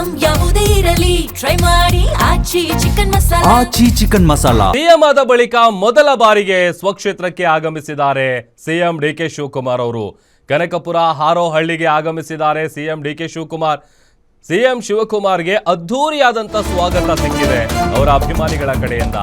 Item ಯಾವುದೇ ಇರಲಿ try ಮಾಡಿ ಆಚಿ ಚಿಕನ್ ಮಸಾಲಾ. ಆಚಿ ಚಿಕನ್ ಮಸಾಲಾ. ಸಿಎಂ ಆದ ಬಳಿಕ ಮೊದಲ ಬಾರಿಗೆ ಸ್ವಕ್ಷೇತ್ರಕ್ಕೆ ಆಗಮಿಸಿದ್ದಾರೆ ಸಿಎಂ ಡಿಕೆ ಶಿವಕುಮಾರ್ ಅವರು. ಕನಕಪುರ ಹಾರೋಹಳ್ಳಿಗೆ ಆಗಮಿಸಿದ್ದಾರೆ ಸಿಎಂ ಡಿಕೆ ಶಿವಕುಮಾರ್. ಸಿಎಂ ಶಿವಕುಮಾರ್ಗೆ ಅದ್ಧೂರಿಯಾದಂತ ಸ್ವಾಗತ ಸಿಕ್ಕಿದೆ ಅವರ ಅಭಿಮಾನಿಗಳ ಕಡೆಯಿಂದ.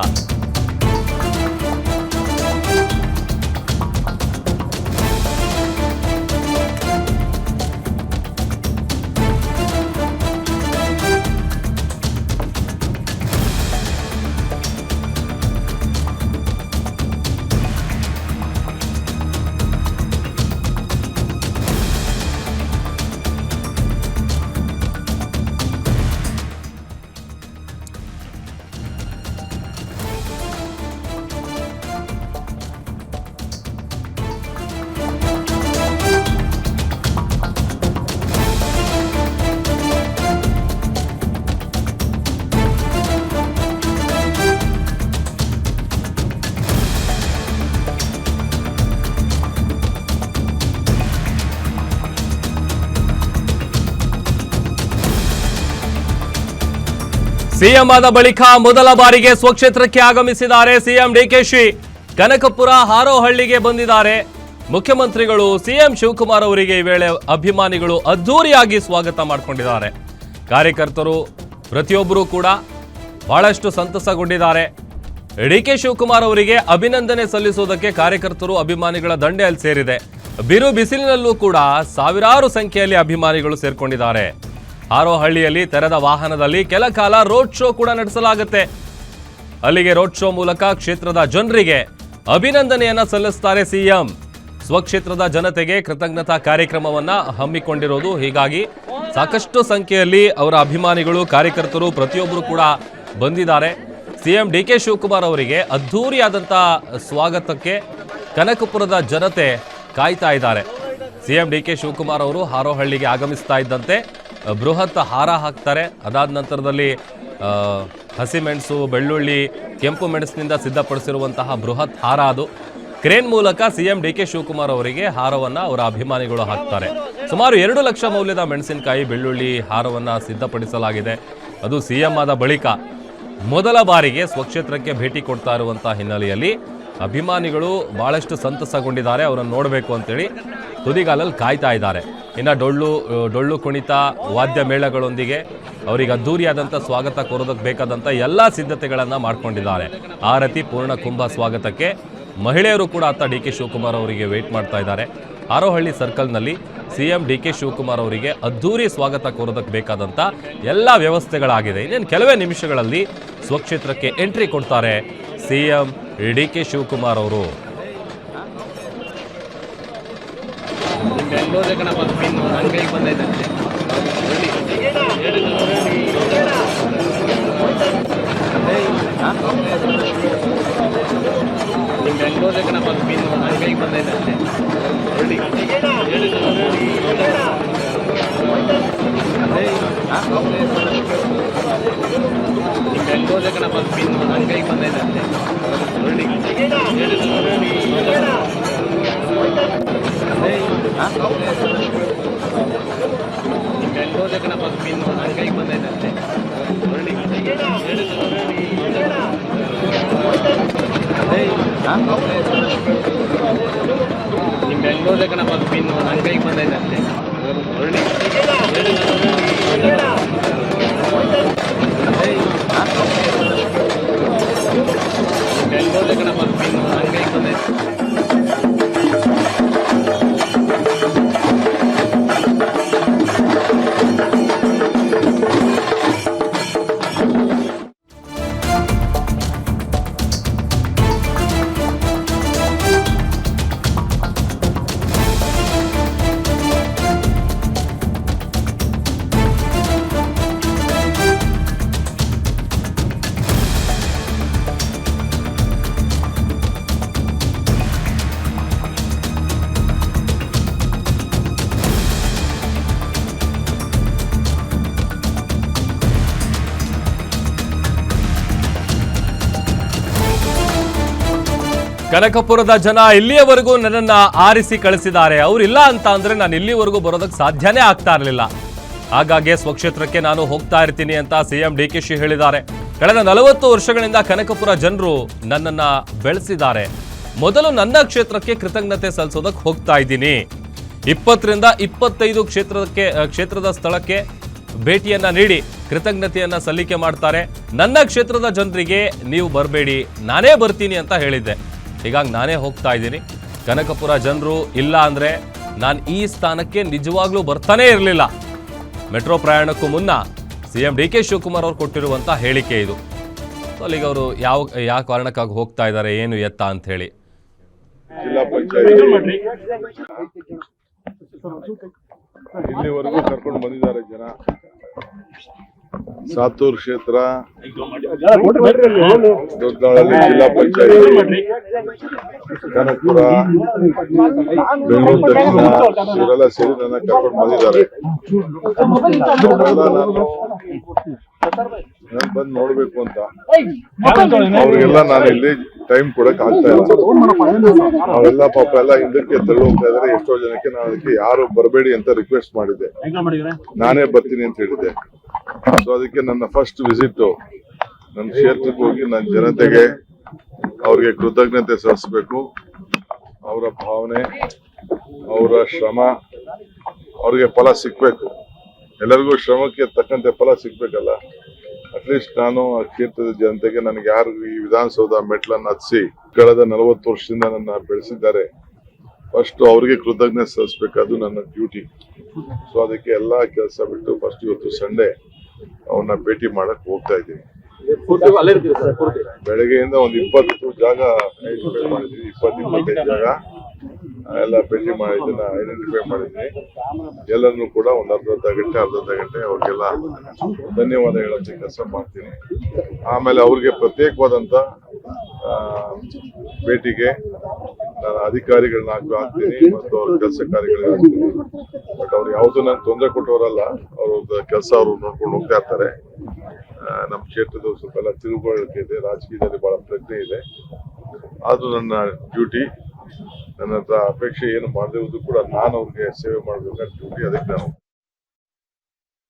ಸಿಎಂ ಆದ ಬಳಿಕ ಮೊದಲ ಬಾರಿಗೆ ಸ್ವಕ್ಷೇತ್ರಕ್ಕೆ ಆಗಮಿಸಿದ್ದಾರೆ ಸಿಎಂ ಡಿಕೆಶಿ. ಕನಕಪುರ ಹಾರೋಹಳ್ಳಿಗೆ ಬಂದಿದ್ದಾರೆ ಮುಖ್ಯಮಂತ್ರಿಗಳು. ಸಿಎಂ ಶಿವಕುಮಾರ್ ಅವರಿಗೆ ಈ ವೇಳೆ ಅಭಿಮಾನಿಗಳು ಅದ್ಧೂರಿಯಾಗಿ ಸ್ವಾಗತ ಮಾಡಿಕೊಂಡಿದ್ದಾರೆ. ಕಾರ್ಯಕರ್ತರು ಪ್ರತಿಯೊಬ್ಬರೂ ಕೂಡ ಬಹಳಷ್ಟು ಸಂತಸಗೊಂಡಿದ್ದಾರೆ. ಡಿಕೆ ಶಿವಕುಮಾರ್ ಅವರಿಗೆ ಅಭಿನಂದನೆ ಸಲ್ಲಿಸುವುದಕ್ಕೆ ಕಾರ್ಯಕರ್ತರು ಅಭಿಮಾನಿಗಳ ದಂಡೆ ಅಲ್ಲಿ ಸೇರಿದೆ. ಬಿರು ಬಿಸಿಲಿನಲ್ಲೂ ಕೂಡ ಸಾವಿರಾರು ಸಂಖ್ಯೆಯಲ್ಲಿ ಅಭಿಮಾನಿಗಳು ಸೇರ್ಕೊಂಡಿದ್ದಾರೆ. ಹಾರೋಹಳ್ಳಿಯಲ್ಲಿ ತೆರೆದ ವಾಹನದಲ್ಲಿ ಕೆಲ ಕಾಲ ರೋಡ್ ಶೋ ಕೂಡ ನಡೆಸಲಾಗುತ್ತೆ. ಅಲ್ಲಿಗೆ ರೋಡ್ ಶೋ ಮೂಲಕ ಕ್ಷೇತ್ರದ ಜನರಿಗೆ ಅಭಿನಂದನೆಯನ್ನ ಸಲ್ಲಿಸುತ್ತಾರೆ ಸಿಎಂ. ಸ್ವಕ್ಷೇತ್ರದ ಜನತೆಗೆ ಕೃತಜ್ಞತಾ ಕಾರ್ಯಕ್ರಮವನ್ನ ಹಮ್ಮಿಕೊಂಡಿರೋದು. ಹೀಗಾಗಿ ಸಾಕಷ್ಟು ಸಂಖ್ಯೆಯಲ್ಲಿ ಅವರ ಅಭಿಮಾನಿಗಳು ಕಾರ್ಯಕರ್ತರು ಪ್ರತಿಯೊಬ್ಬರು ಕೂಡ ಬಂದಿದ್ದಾರೆ. ಸಿಎಂ ಡಿಕೆ ಶಿವಕುಮಾರ್ ಅವರಿಗೆ ಅದ್ಧೂರಿಯಾದಂಥ ಸ್ವಾಗತಕ್ಕೆ ಕನಕಪುರದ ಜನತೆ ಕಾಯ್ತಾ ಇದ್ದಾರೆ. ಸಿಎಂ ಡಿಕೆ ಶಿವಕುಮಾರ್ ಅವರು ಹಾರೋಹಳ್ಳಿಗೆ ಆಗಮಿಸ್ತಾ ಇದ್ದಂತೆ ಬೃಹತ್ ಹಾರ ಹಾಕ್ತಾರೆ. ಅದಾದ ನಂತರದಲ್ಲಿ ಹಸಿಮೆಣಸು, ಬೆಳ್ಳುಳ್ಳಿ, ಕೆಂಪು ಮೆಣಸಿನಿಂದ ಸಿದ್ಧಪಡಿಸಿರುವಂತಹ ಬೃಹತ್ ಹಾರ ಅದು. ಕ್ರೇನ್ ಮೂಲಕ ಸಿಎಂ ಡಿಕೆ ಶಿವಕುಮಾರ್ ಅವರಿಗೆ ಹಾರವನ್ನು ಅವರ ಅಭಿಮಾನಿಗಳು ಹಾಕ್ತಾರೆ. ಸುಮಾರು 2 ಲಕ್ಷ ಮೌಲ್ಯದ ಮೆಣಸಿನಕಾಯಿ, ಬೆಳ್ಳುಳ್ಳಿ ಹಾರವನ್ನು ಸಿದ್ಧಪಡಿಸಲಾಗಿದೆ. ಅದು ಸಿಎಂ ಆದ ಬಳಿಕ ಮೊದಲ ಬಾರಿಗೆ ಸ್ವಕ್ಷೇತ್ರಕ್ಕೆ ಭೇಟಿ ಕೊಡ್ತಾ ಇರುವಂಥ ಹಿನ್ನೆಲೆಯಲ್ಲಿ ಅಭಿಮಾನಿಗಳು ಬಹಳಷ್ಟು ಸಂತಸಗೊಂಡಿದ್ದಾರೆ. ಅವರನ್ನು ನೋಡಬೇಕು ಅಂತೇಳಿ ತುದಿಗಾಲಲ್ಲಿ ಕಾಯ್ತಾ ಇದ್ದಾರೆ. ಇನ್ನು ಡೊಳ್ಳು ಕುಣಿತ, ವಾದ್ಯ ಮೇಳಗಳೊಂದಿಗೆ ಅವರಿಗೆ ಅದ್ಧೂರಿಯಾದಂಥ ಸ್ವಾಗತ ಕೋರೋದಕ್ಕೆ ಬೇಕಾದಂಥ ಎಲ್ಲ ಸಿದ್ಧತೆಗಳನ್ನು ಮಾಡ್ಕೊಂಡಿದ್ದಾರೆ. ಆರತಿ, ಪೂರ್ಣ ಕುಂಭ ಸ್ವಾಗತಕ್ಕೆ ಮಹಿಳೆಯರು ಕೂಡ ಅತ್ತ ಡಿ ಕೆ ಶಿವಕುಮಾರ್ ಅವರಿಗೆ ವೇಟ್ ಮಾಡ್ತಾ ಇದ್ದಾರೆ. ಹಾರೋಹಳ್ಳಿ ಸರ್ಕಲ್ನಲ್ಲಿ ಸಿಎಂ ಡಿ ಕೆ ಶಿವಕುಮಾರ್ ಅವರಿಗೆ ಅದ್ಧೂರಿ ಸ್ವಾಗತ ಕೋರೋದಕ್ಕೆ ಬೇಕಾದಂಥ ಎಲ್ಲ ವ್ಯವಸ್ಥೆಗಳಾಗಿದೆ. ಇನ್ನೇನು ಕೆಲವೇ ನಿಮಿಷಗಳಲ್ಲಿ ಸ್ವಕ್ಷೇತ್ರಕ್ಕೆ ಎಂಟ್ರಿ ಕೊಡ್ತಾರೆ ಸಿಎಂ ಡಿ ಕೆ ಶಿವಕುಮಾರ್ ಅವರು. ಕನಕಪುರದ ಜನ ಇಲ್ಲಿಯವರೆಗೂ ನನ್ನನ್ನು ಆರಿಸಿ ಕಳಿಸಿದ್ದಾರೆ. ಅವರಿಲ್ಲ ಅಂತ ಅಂದ್ರೆ ನಾನು ಇಲ್ಲಿವರೆಗೂ ಬರೋದಕ್ಕೆ ಸಾಧ್ಯನೇ ಆಗ್ತಾ ಇರಲಿಲ್ಲ. ಹಾಗಾಗಿ ಸ್ವಕ್ಷೇತ್ರಕ್ಕೆ ನಾನು ಹೋಗ್ತಾ ಇರ್ತೀನಿ ಅಂತ ಸಿಎಂ ಡಿಕೆಶಿ ಹೇಳಿದ್ದಾರೆ. ಕಳೆದ 40 ವರ್ಷಗಳಿಂದ ಕನಕಪುರ ಜನರು ನನ್ನನ್ನ ಬೆಳೆಸಿದ್ದಾರೆ. ಮೊದಲು ನನ್ನ ಕ್ಷೇತ್ರಕ್ಕೆ ಕೃತಜ್ಞತೆ ಸಲ್ಲಿಸೋದಕ್ಕೆ ಹೋಗ್ತಾ ಇದ್ದೀನಿ. 20ರಿಂದ 25 ಕ್ಷೇತ್ರದ ಸ್ಥಳಕ್ಕೆ ಭೇಟಿಯನ್ನ ನೀಡಿ ಕೃತಜ್ಞತೆಯನ್ನ ಸಲ್ಲಿಕೆ ಮಾಡ್ತಾರೆ. ನನ್ನ ಕ್ಷೇತ್ರದ ಜನರಿಗೆ ನೀವು ಬರಬೇಡಿ, ನಾನೇ ಬರ್ತೀನಿ ಅಂತ ಹೇಳಿದ್ದೆ. ಹೀಗಾಗಿ ನಾನೇ ಹೋಗ್ತಾ ಇದ್ದೀನಿ. ಕನಕಪುರ ಜನರು ಇಲ್ಲ ಅಂದ್ರೆ ನಾನು ಈ ಸ್ಥಾನಕ್ಕೆ ನಿಜವಾಗ್ಲೂ ಬರ್ತಾನೇ ಇರಲಿಲ್ಲ. ಮೆಟ್ರೋ ಪ್ರಯಾಣಕ್ಕೂ ಮುನ್ನ ಸಿಎಂ ಡಿಕೆ ಶಿವಕುಮಾರ್ ಅವರು ಕೊಟ್ಟಿರುವಂತ ಹೇಳಿಕೆ ಇದು. ಅಲ್ಲಿಗೆ ಅವರು ಯಾವ ಕಾರಣಕ್ಕಾಗಿ ಹೋಗ್ತಾ ಇದ್ದಾರೆ, ಏನು ಎತ್ತ ಅಂತ ಹೇಳಿ. ಜಿಲ್ಲಾ ಪಂಚಾಯತ್ ಇಲ್ಲಿವರೆಗೂ ಕರ್ಕೊಂಡು ಬಂದಿದ್ದಾರೆ ಜನ. ಸಾತೂರು ಕ್ಷೇತ್ರ, ದೊಡ್ಡಾಳಲ್ಲಿ ಜಿಲ್ಲಾ ಪಂಚಾಯತ್, ಕನಕಪುರ, ಬೆಂಗಳೂರು ದಕ್ಷಿಣ ಇವರೆಲ್ಲ ಸೇರಿ ನನ್ನ ಕರ್ಕೊಂಡು ಬಂದಿದ್ದಾರೆ. ನಾನು ಬಂದು ನೋಡ್ಬೇಕು ಅಂತ ಅವ್ರಿಗೆಲ್ಲ ನಾನು ಇಲ್ಲಿ ಟೈಮ್ ಕೊಡಕ್ ಆಗ್ತಾ ಇಲ್ಲ. ಅವೆಲ್ಲ ಪಾಪ ಎಲ್ಲ ಹಿಂದಕ್ಕೆ ತಳ್ಳಿ ಹೋಗ್ತಾ ಇದಾರೆ. ಎಷ್ಟೋ ಜನಕ್ಕೆ ನಾನು ಅದಕ್ಕೆ ಯಾರು ಬರಬೇಡಿ ಅಂತ ರಿಕ್ವೆಸ್ಟ್ ಮಾಡಿದ್ದೆ, ನಾನೇ ಬರ್ತೀನಿ ಅಂತ ಹೇಳಿದ್ದೆ. ಸೊ ಅದಕ್ಕೆ ನನ್ನ ಫಸ್ಟ್ ವಿಸಿಟ್ ನನ್ನ ಕ್ಷೇತ್ರಕ್ಕೆ ಹೋಗಿ ನನ್ನ ಜನತೆಗೆ ಅವ್ರಿಗೆ ಕೃತಜ್ಞತೆ ಸಲ್ಲಿಸಬೇಕು. ಅವರ ಭಾವನೆ, ಅವರ ಶ್ರಮ ಅವ್ರಿಗೆ ಫಲ ಸಿಗ್ಬೇಕು. ಎಲ್ಲರಿಗೂ ಶ್ರಮಕ್ಕೆ ತಕ್ಕಂತೆ ಫಲ ಸಿಗ್ಬೇಕಲ್ಲ. ಅಟ್ಲೀಸ್ಟ್ ನಾನು ಆ ಕ್ಷೇತ್ರದ ಜನತೆಗೆ ನನಗೆ ಯಾರು ಈ ವಿಧಾನಸೌಧ ಮೆಟ್ಲನ್ನು ಹತ್ಸಿ ಕಳೆದ 40 ವರ್ಷದಿಂದ ನನ್ನ ಬೆಳೆಸಿದ್ದಾರೆ, ಫಸ್ಟ್ ಅವ್ರಿಗೆ ಕೃತಜ್ಞತೆ ಸಲ್ಲಿಸಬೇಕು. ನನ್ನ ಡ್ಯೂಟಿ. ಸೊ ಅದಕ್ಕೆ ಎಲ್ಲಾ ಕೆಲಸ ಬಿಟ್ಟು ಫಸ್ಟ್ ಇವತ್ತು ಸಂಡೇ ಅವ್ರನ್ನ ಭೇಟಿ ಮಾಡಕ್ ಹೋಗ್ತಾ ಇದ್ದೀನಿ. ಬೆಳಗ್ಗೆಯಿಂದ ಒಂದು 20 ಜಾಗ ಐಡೆಂಟಿಫೈ ಮಾಡಿದ್ದೀನಿ, 20-25 ಜಾಗ ಎಲ್ಲ ಭೇಟಿ ಮಾಡಿದ್ದನ್ನ ಐಡೆಂಟಿಫೈ ಮಾಡಿದ್ದೀನಿ. ಎಲ್ಲರನ್ನೂ ಕೂಡ ಒಂದು ಅರ್ಧ ಗಂಟೆ ಅವ್ರಿಗೆಲ್ಲ ಧನ್ಯವಾದ ಹೇಳೋಕ್ಕೆ ಕೆಲಸ ಮಾಡ್ತೀನಿ. ಆಮೇಲೆ ಅವ್ರಿಗೆ ಪ್ರತ್ಯೇಕವಾದಂತ ಭೇಟಿಗೆ ನಾನು ಅಧಿಕಾರಿಗಳನ್ನ ಹಾಕ್ತೀನಿ ಮತ್ತು ಅವ್ರ ಕೆಲಸ ಕಾರ್ಯಗಳನ್ನ ಹಾಕ್ತೀನಿ. ಬಟ್ ಅವ್ರು ಯಾವ್ದು ನಂಗೆ ತೊಂದರೆ ಕೊಟ್ಟವರಲ್ಲ, ಅವ್ರ ಕೆಲಸ ಅವರು ನೋಡ್ಕೊಂಡು ಹೋಗ್ತಾ ಇರ್ತಾರೆ. ನಮ್ಮ ಕ್ಷೇತ್ರದ ಸ್ವಲ್ಪ ಎಲ್ಲ ತಿರುಗುವಿಕೆ ಇದೆ, ರಾಜಕೀಯದಲ್ಲಿ ಬಹಳ ಪ್ರಜ್ಞೆ ಇದೆ. ಅದು ನನ್ನ ಡ್ಯೂಟಿ. ನನ್ನ ಹತ್ರ ಅಪೇಕ್ಷೆ ಏನು ಮಾಡದಿರುವುದು ಕೂಡ ನಾನು ಅವ್ರಿಗೆ ಸೇವೆ ಮಾಡಬೇಕಾದ ಡ್ಯೂಟಿ. ಅದಕ್ಕೆ ನಾನು